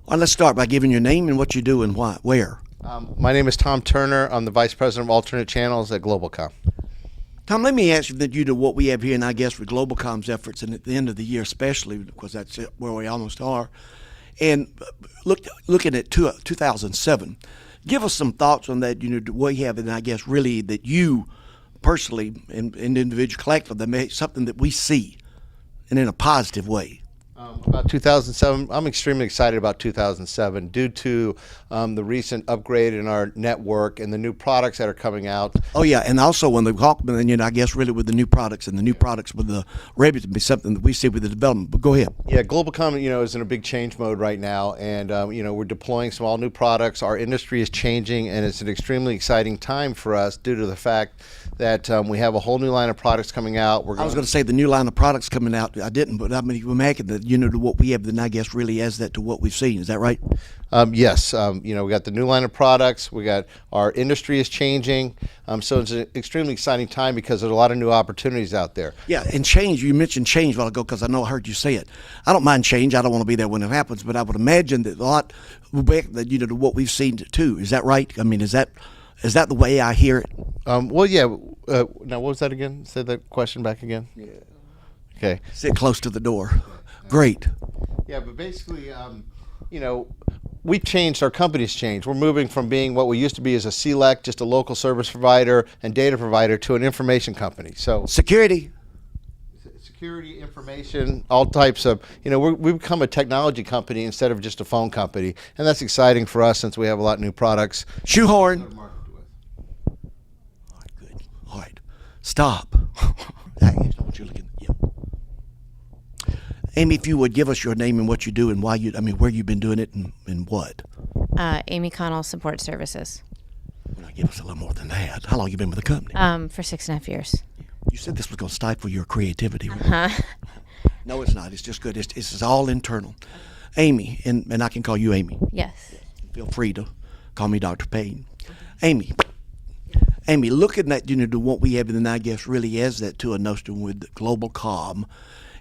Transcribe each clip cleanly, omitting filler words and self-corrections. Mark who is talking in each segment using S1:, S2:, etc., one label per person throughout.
S1: Well, let's start by giving your name and what you do and why, where.
S2: My name is Tom Turner. I'm the Vice President of Alternate Channels at GlobalCom.
S1: Tom, let me ask you that you do what we have here, and I guess with GlobalCom's efforts, and at the end of the year especially, because that's where we almost are, and looking at 2007, give us some thoughts on that, what you have, and I guess really that you personally and individual collective, that may something that we see, and in a positive way.
S2: About 2007, I'm extremely excited about 2007 due to the recent upgrade in our network and the new products that are coming out.
S1: Oh yeah, and also when they talk, I guess really with the new products and the new products with the Rebus to be something that we see with the development. But go ahead.
S2: Yeah, GlobalCom, is in a big change mode right now, and we're deploying some all new products. Our industry is changing, and it's an extremely exciting time for us due to the fact that we have a whole new line of products coming out.
S1: I was going to say the new line of products coming out. I didn't, but I mean, you're making that to what we have, then I guess really as that to what we've seen. Is that right?
S2: Yes. We got the new line of products. We got our industry is changing. So it's an extremely exciting time because there's a lot of new opportunities out there.
S1: Yeah, and change. You mentioned change a while ago because I know I heard you say it. I don't mind change. I don't want to be there when it happens, but I would imagine that a lot back that to what we've seen too. Is that right? I mean, is that the way I hear it?
S2: Well, yeah. Now, what was that again? Say that question back again. Yeah. Okay.
S1: Sit close to the door. Great.
S2: Yeah, but basically, we've changed. Our company's changed. We're moving from being what we used to be as a CLEC, just a local service provider and data provider, to an information company. So
S1: security,
S2: information, all types of. We've become a technology company instead of just a phone company, and that's exciting for us since we have a lot of new products.
S1: Shoehorn. All right, good. All right, stop. That is not what you're looking. Yeah. Amy, if you would give us your name and what you do and why where you've been doing it and what.
S3: Amy Connell, Support Services.
S1: Well, give us a little more than that. How long you been with the company?
S3: For 6.5 years.
S1: You said this was going to stifle your creativity.
S3: Uh-huh.
S1: No, it's not. It's just good. It's all internal. Amy, and I can call you Amy.
S3: Yes.
S1: Feel free to call me Dr. Payne. Amy, looking at what we have, and then I guess really as that to a notion with GlobalCom.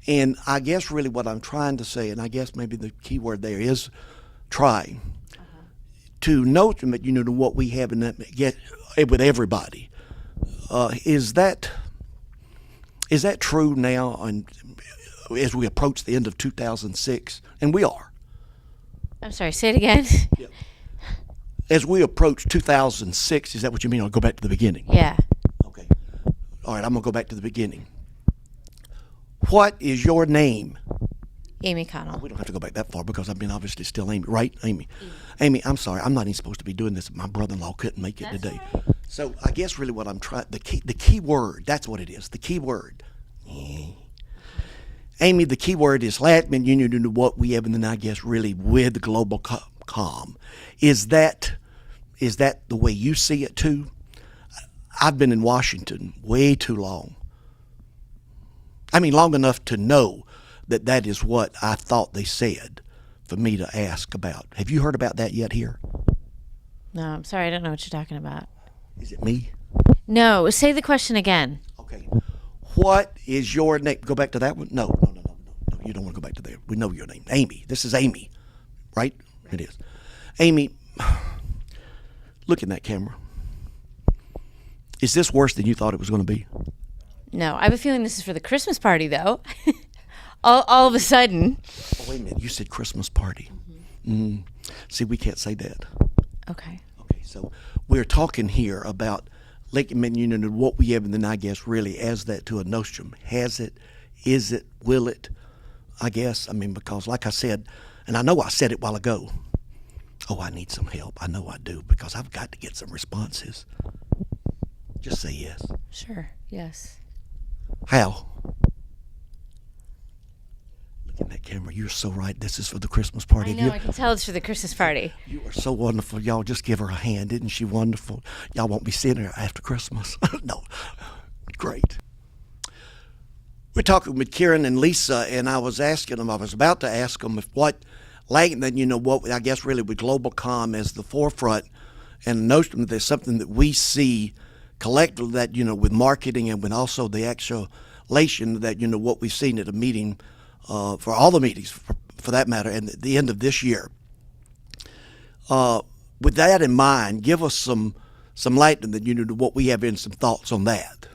S1: And I guess really what I'm trying to say, and I guess maybe the key word there is trying to note that what we have and that get with everybody. Is that true now? And as we approach the end of 2006, and we are.
S3: I'm sorry. Say it again.
S1: Yeah. As we approach 2006, is that what you mean? I'll go back to the beginning.
S3: Yeah.
S1: Okay. All right. I'm gonna go back to the beginning. What is your name?
S3: Amy Connell.
S1: We don't have to go back that far because I've been obviously still Amy, right? Amy. Amy, I'm sorry. I'm not even supposed to be doing this. My brother-in-law couldn't make it
S3: That's
S1: today.
S3: Right.
S1: So I guess really what I'm trying, the key word, that's what it is. The key word. Amy, the key word is Latin union to what we have, and then I guess really with GlobalCom. Is that the way you see it too? I've been in Washington way too long. Long enough to know that is what I thought they said for me to ask about. Have you heard about that yet here?
S3: No, I'm sorry. I don't know what you're talking about.
S1: Is it me?
S3: No. Say the question again.
S1: Okay. What is your name? Go back to that one? No. You don't want to go back to there. We know your name. Amy. This is Amy, right? It is. Amy, look in that camera. Is this worse than you thought it was going to be?
S3: No, I have a feeling this is for the Christmas party, though. all of a sudden.
S1: Oh, wait a minute. You said Christmas party. Mm-hmm. See, we can't say that.
S3: Okay.
S1: Okay, so we're talking here about Lake Union, what we have, and then I guess really as that to a nostrum. Has it? Is it? Will it? I guess. Because like I said, and I know I said it a while ago, I need some help. I know I do because I've got to get some responses. Just say yes.
S3: Sure, yes.
S1: How? Look in that camera. You're so right. This is for the Christmas party.
S3: I know. I can tell it's for the Christmas party.
S1: You are so wonderful. Y'all just give her a hand. Isn't she wonderful? Y'all won't be seeing her after Christmas. No. Great. We're talking with Kieran and Lisa, and I was about to ask them if what I guess really with GlobalCom as the forefront and the notion that there's something that we see collectively that, with marketing and with also the actualization that, what we've seen at a meeting, for all the meetings for that matter, and at the end of this year, with that in mind, give us some light that to what we have in some thoughts on that.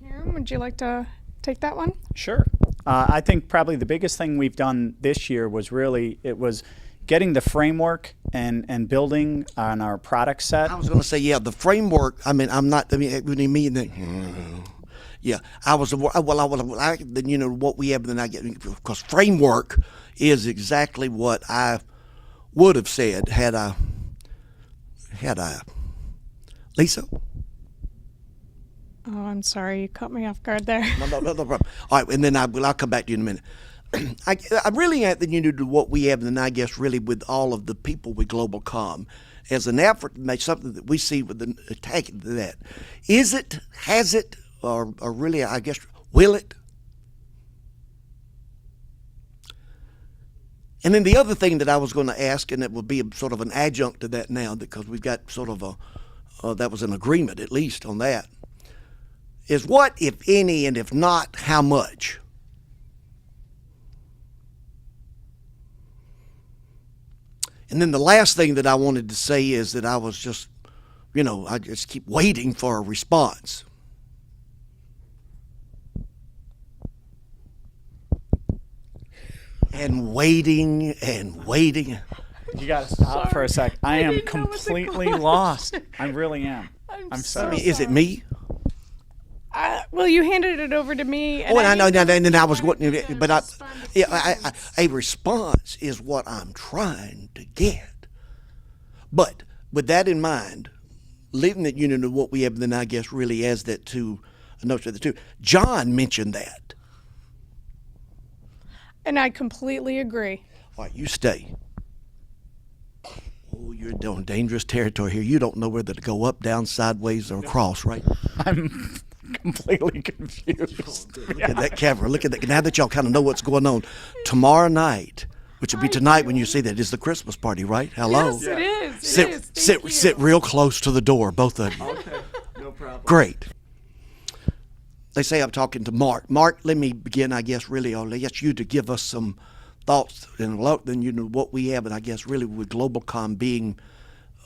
S4: Karen, would you like to take that one?
S5: Sure. I think probably the biggest thing we've done this year was getting the framework and building on our product set.
S1: I was going to say, yeah, the framework. I mean, I'm not. I mean, when you mean that, yeah, I was. Well, what we have, then I get, because framework is exactly what I would have said had I Lisa.
S4: Oh, I'm sorry. You caught me off guard there.
S1: No problem. All right, and then I'll come back to you in a minute. I really at the to what we have, and I guess really with all of the people with Global Com, as an effort to make something that we see with the attack to that. Is it, has it, or really, I guess, will it? And then the other thing that I was going to ask, and it will be sort of an adjunct to that now, because we've got sort of that was an agreement at least on that, is what, if any, and if not, how much? And then the last thing that I wanted to say is that I was just, I just keep waiting for a response. And waiting and waiting.
S5: You got to stop for a sec. I am completely lost. I really am. I'm sorry.
S1: I mean, is it me?
S4: Well, you handed it over to me. And
S1: I know, and I was going, but a response is what I'm trying to get. But with that in mind, leaving that to what we have, then I guess really as that to a note of the two. John mentioned that.
S4: And I completely agree.
S1: All right, you stay. Oh, you're doing dangerous territory here. You don't know whether to go up, down, sideways, or across, right?
S5: I'm completely confused.
S1: Look at that camera. Look at that. Now that y'all kind of know what's going on, tomorrow night, which will be tonight when you see that, is the Christmas party, right? Hello.
S4: Yes, it is. It is.
S1: Sit real close to the door, both of you.
S5: Okay, no problem.
S1: Great. They say I'm talking to Mark. Mark, let me begin, I guess, really, I'll ask you to give us some thoughts and then what we have, and I guess really with GlobalCom being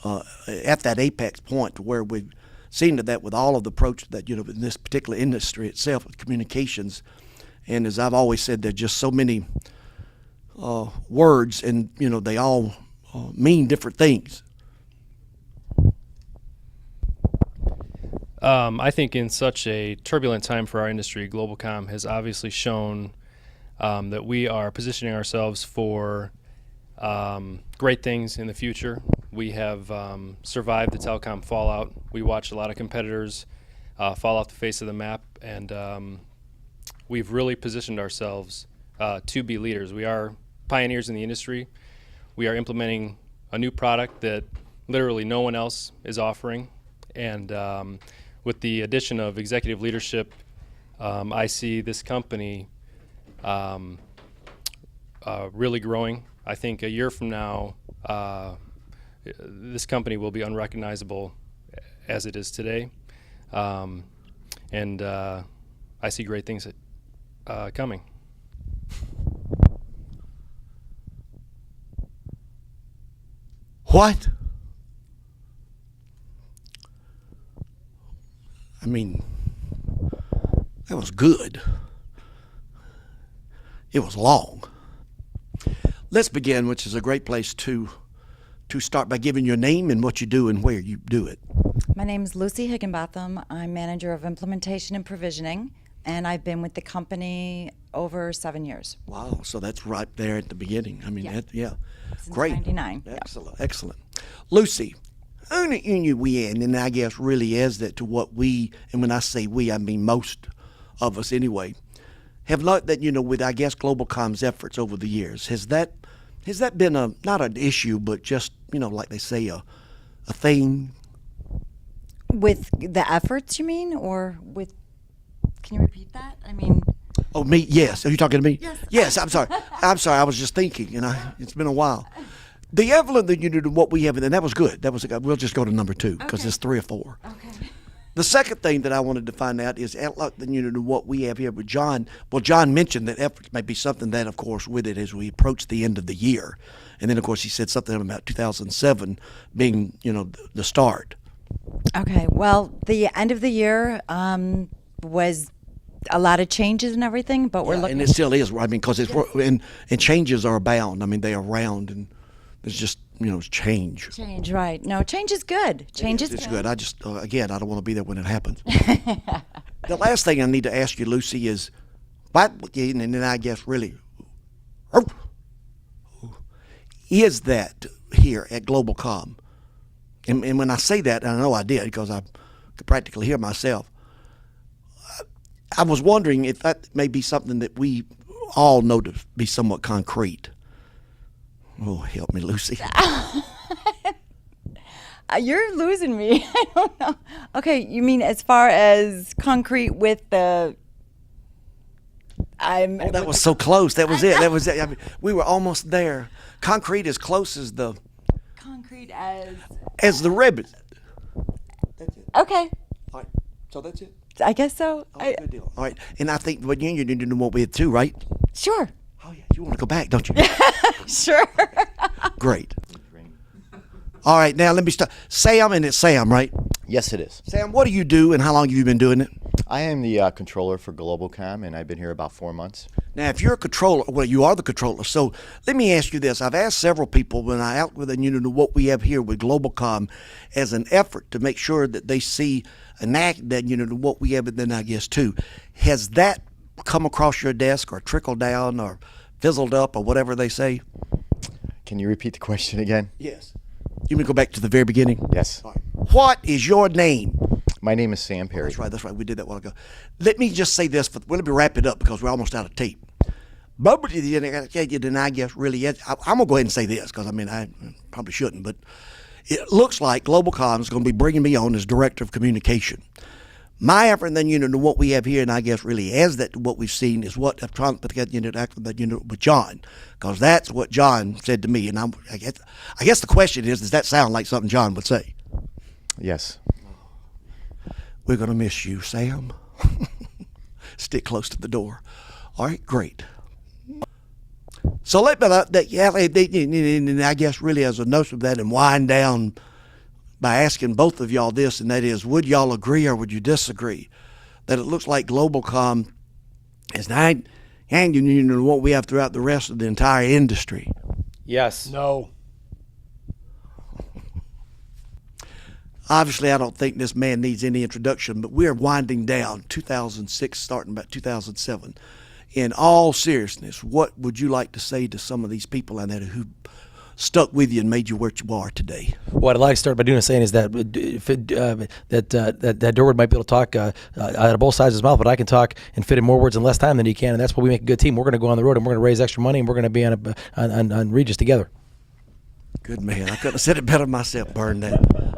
S1: at that apex point to where we've seen to that with all of the approach that, in this particular industry itself, with communications. And as I've always said, there's just so many words, and, they all mean different things.
S6: I think in such a turbulent time for our industry, GlobalCom has obviously shown that we are positioning ourselves for great things in the future. We have survived the telecom fallout. We watched a lot of competitors fall off the face of the map, and we've really positioned ourselves to be leaders. We are pioneers in the industry. We are implementing a new product that literally no one else is offering, and with the addition of executive leadership, I see this company really growing. I think a year from now, this company will be unrecognizable as it is today, and I see great things coming.
S1: What? I mean, that was good. It was long. Let's begin, which is a great place to start by giving your name and what you do and where you do it.
S7: My name is Lucy Higginbotham. I'm manager of implementation and provisioning, and I've been with the company over 7 years.
S1: Wow, so that's right there at the beginning. I mean,
S7: Yeah. Since
S1: great.
S7: 99.
S1: Excellent, excellent. Lucy, only we in, and I guess really is that to what we, and when I say we, I mean most of us anyway, have learned that, with, I guess, GlobalCom's efforts over the years, has that been not an issue, but just, like they say, a thing?
S7: With the efforts, you mean, or with? Can you repeat that? I mean.
S1: Oh, me? Yes. Are you talking to me?
S7: Yes.
S1: Yes. I'm sorry. I was just thinking, it's been a while. The evolution that you do to what we have, and that was good. That was we'll just go to number 2 because
S7: Okay.
S1: it's 3 or 4.
S7: Okay.
S1: The second thing that I wanted to find out is what we have here with John. Well, John mentioned that efforts may be something that, of course, with it as we approach the end of the year. And then, of course, he said something about 2007 being, the start.
S7: Okay, well, the end of the year was a lot of changes and everything, but we're looking.
S1: And it still is. I mean, because and changes are abound. I mean, they are round, and it's just it's change.
S7: Change, right? No, change is good. Change is
S1: It's good. I just again, I don't want to be there when it happens. The last thing I need to ask you, Lucy, is what, and then I guess really, is that here at GlobalCom? And when I say that, and I know I did because I could practically hear myself, I was wondering if that may be something that we all know to be somewhat concrete. Oh, help me, Lucy.
S7: You're losing me. I don't know. Okay, you mean as far as concrete with the?
S1: That was so close. That was it. That was it. I mean, we were almost there. Concrete as close as the.
S7: Concrete as.
S1: As the ribbon. That's it.
S7: Okay,
S1: All right. So that's it.
S7: I guess so.
S1: Oh, good deal. All right. And I think what you need to know what we had too, right?
S7: Sure.
S1: Oh yeah. You want to go back, don't you?
S7: Sure.
S1: Great. All right. Now let me start. Sam, and it's Sam, right?
S8: Yes, it is.
S1: Sam, what do you do, and how long have you been doing it?
S8: I am the controller for GlobalCom, and I've been here about 4 months.
S1: Now, if you're a controller, well, you are the controller. So let me ask you this. I've asked several people when I out with what we have here with GlobalCom as an effort to make sure that they see that what we have, and then I guess too. Has that come across your desk or trickled down or fizzled up or whatever they say?
S8: Can you repeat the question again?
S1: Yes. You want me to go back to the very beginning?
S8: Yes.
S1: All right. What is your name?
S8: My name is Sam Perry.
S1: That's right. We did that a while ago. Let me just say this. Let me wrap it up because we're almost out of tape. But then I guess really, I'm going to go ahead and say this because, I probably shouldn't, but it looks like GlobalCom is going to be bringing me on as Director of Communication. My effort, then, what we have here, and I guess really as that what we've seen is what I've tried to put together, with John, because that's what John said to me. And I guess the question is, does that sound like something John would say?
S8: Yes.
S1: We're going to miss you, Sam. Stick close to the door. All right, great. So I guess really as a note of that and wind down by asking both of y'all this, and that is, would y'all agree or would you disagree that it looks like GlobalCom is not hanging what we have throughout the rest of the entire industry?
S9: Yes.
S5: No.
S1: Obviously, I don't think this man needs any introduction, but we're winding down 2006, starting about 2007. In all seriousness, what would you like to say to some of these people out there who stuck with you and made you where you are today?
S9: What I'd like to start by doing is saying is that that Durwood might be able to talk out of both sides of his mouth, but I can talk and fit in more words in less time than he can, and that's why we make a good team. We're going to go on the road and we're going to raise extra money and we're going to be on Regis together.
S1: Good man. I couldn't have said it better myself. Burn that.